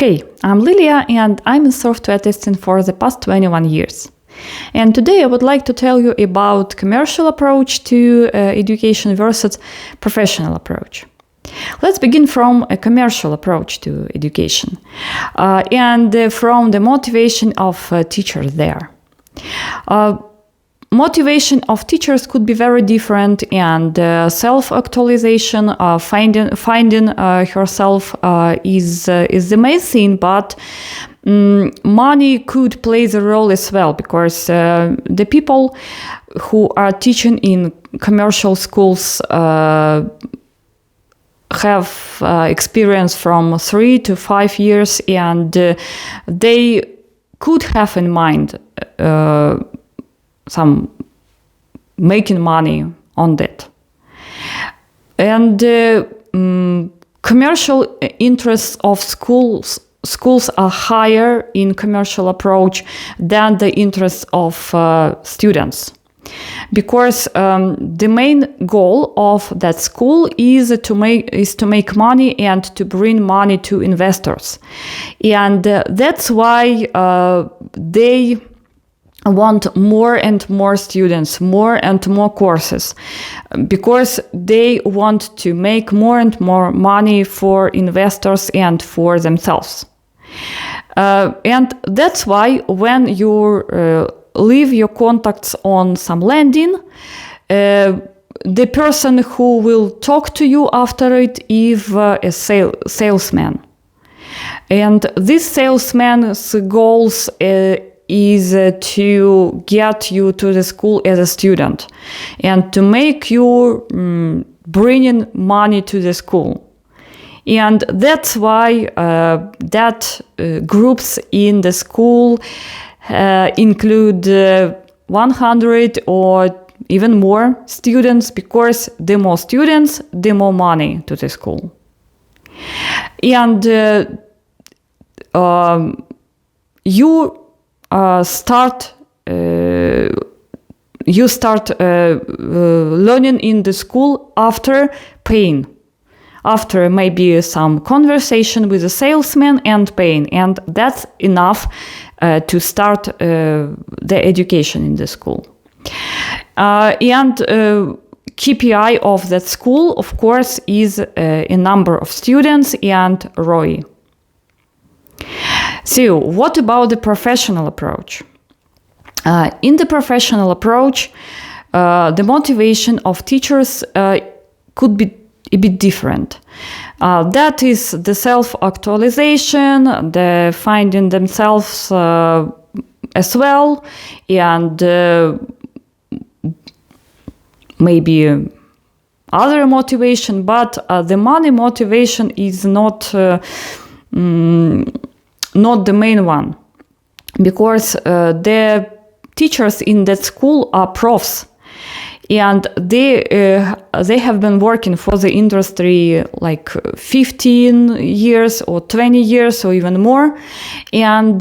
Hey, I'm Lilia and I'm in software testing for the past 21 years. And today I would like to tell you about commercial approach to education versus professional approach. Let's begin from a commercial approach to education and from the motivation of teachers there. Motivation of teachers could be very different, and self-actualization, finding herself is the main thing. But money could play the role as well, because the people who are teaching in commercial schools have experience from 3 to 5 years, and they could have in mind some making money on that. And commercial interests of schools are higher in commercial approach than the interests of students, because the main goal of that school is to make money and to bring money to investors, and that's why they want more and more students, more and more courses, because they want to make more and more money for investors and for themselves. And that's why when you leave your contacts on some landing, the person who will talk to you after it is a salesman. And this salesman's goals is to get you to the school as a student and to make you bringing money to the school. And that's why groups in the school include 100 or even more students, because the more students, the more money to the school. And you start learning in the school after paying, after maybe some conversation with a salesman and paying, and that's enough to start the education in the school. And KPI of that school, of course, is a number of students and ROI. So, what about the professional approach? In the professional approach, the motivation of teachers could be a bit different. That is the self-actualization, the finding themselves as well, and maybe other motivation, but the money motivation is not the main one, because the teachers in that school are profs, and they have been working for the industry like 15 years or 20 years or even more, and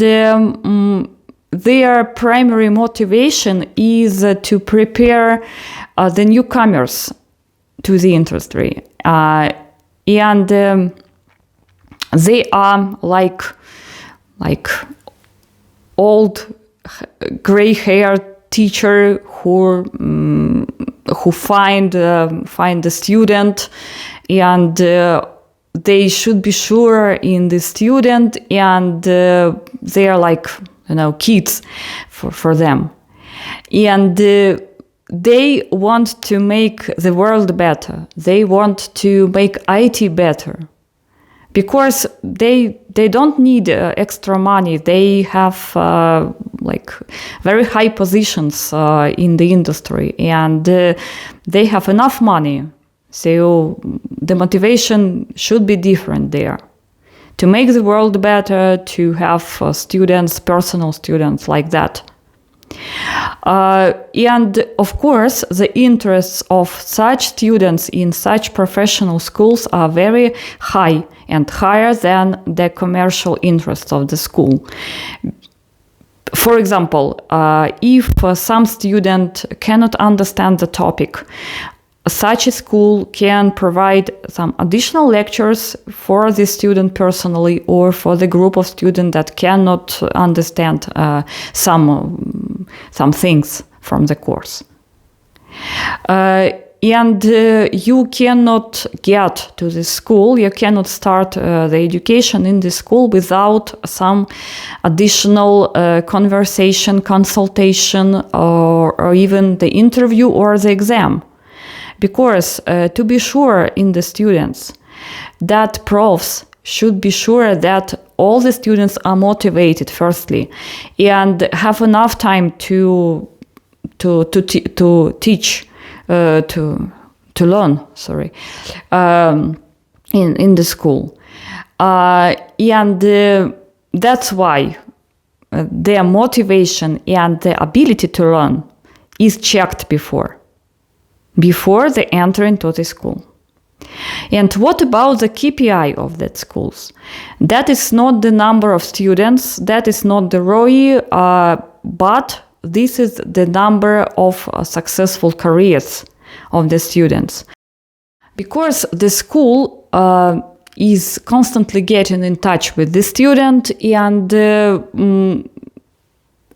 their primary motivation is to prepare the newcomers to the industry, and they are like old gray-haired teacher who find the student, and they should be sure in the student, and they are like kids for them, and they want to make the world better. They want to make IT better, because they don't need extra money. They have very high positions in the industry, and they have enough money. So the motivation should be different there, to make the world better, to have students, personal students like that. And of course, the interests of such students in such professional schools are very high, and higher than the commercial interests of the school. For example, if some student cannot understand the topic, such a school can provide some additional lectures for the student personally or for the group of students that cannot understand some things from the course. And you cannot get to the school, you cannot start the education in the school without some additional conversation, consultation, or even the interview or the exam. Because to be sure in the students, that profs should be sure that all the students are motivated firstly and have enough time to teach, to learn, in the school. And that's why their motivation and the ability to learn is checked before they enter into the school. And what about the KPI of that schools? That is not the number of students, that is not the ROI, but this is the number of successful careers of the students. Because the school is constantly getting in touch with the student, and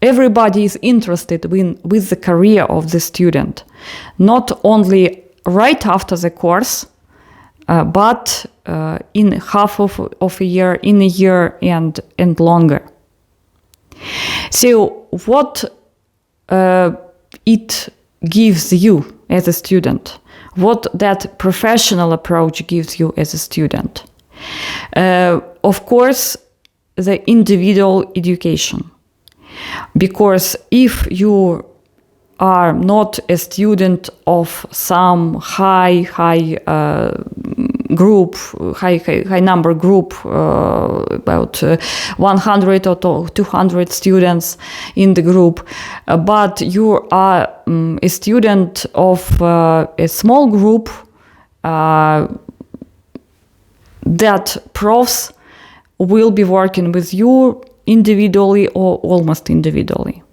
everybody is interested with the career of the student, not only right after the course, but in half of a year, in a year, and longer. So what it gives you as a student, what that professional approach gives you as a student? Of course, the individual education. Because if you are not a student of some high number group, about 100 or 200 students in the group, but you are a student of a small group, that profs will be working with you individually or almost individually.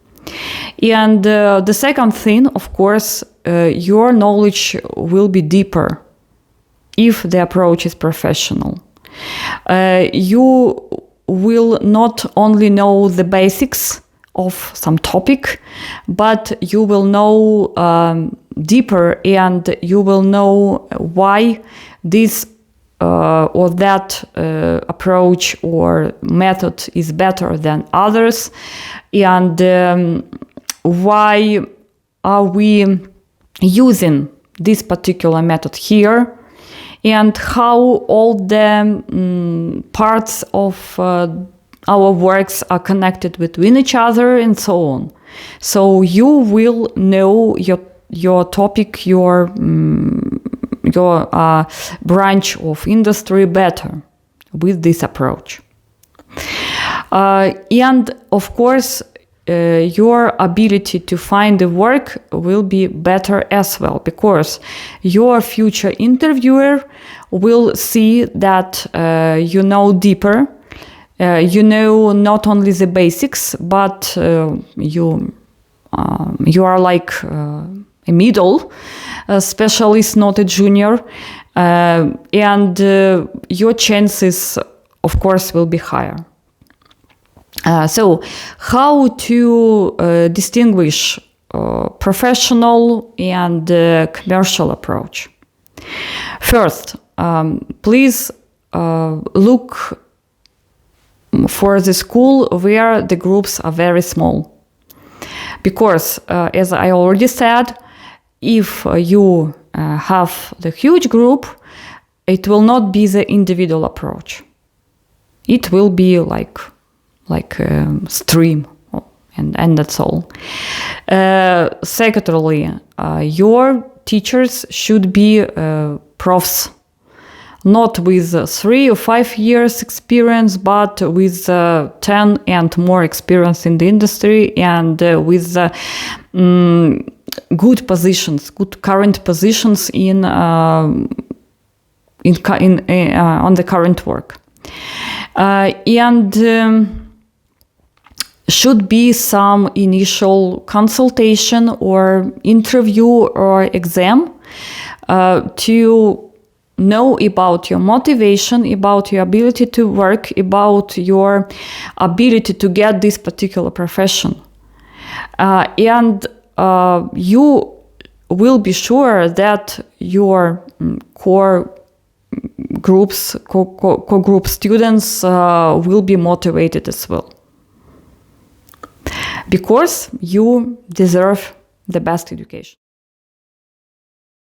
And the second thing, of course, your knowledge will be deeper if the approach is professional. You will not only know the basics of some topic, but you will know deeper, and you will know why this or that approach or method is better than others, and why are we using this particular method here, and how all the parts of our works are connected between each other, and so on. So you will know your topic, your branch of industry better with this approach. And of course, your ability to find the work will be better as well, because your future interviewer will see that you know deeper, you know not only the basics, but you are like a middle specialist, not a junior, and your chances, of course, will be higher. So how to distinguish professional and commercial approach? First, please look for the school where the groups are very small. Because, as I already said, if you have the huge group, it will not be the individual approach. It will be like a stream, and that's all. Secondly, your teachers should be profs, not with 3 or 5 years experience, but with 10 and more experience in the industry, and with good positions, good current positions on the current work, and should be some initial consultation or interview or exam to know about your motivation, about your ability to work, about your ability to get this particular profession. And you will be sure that your core group students will be motivated as well, because you deserve the best education.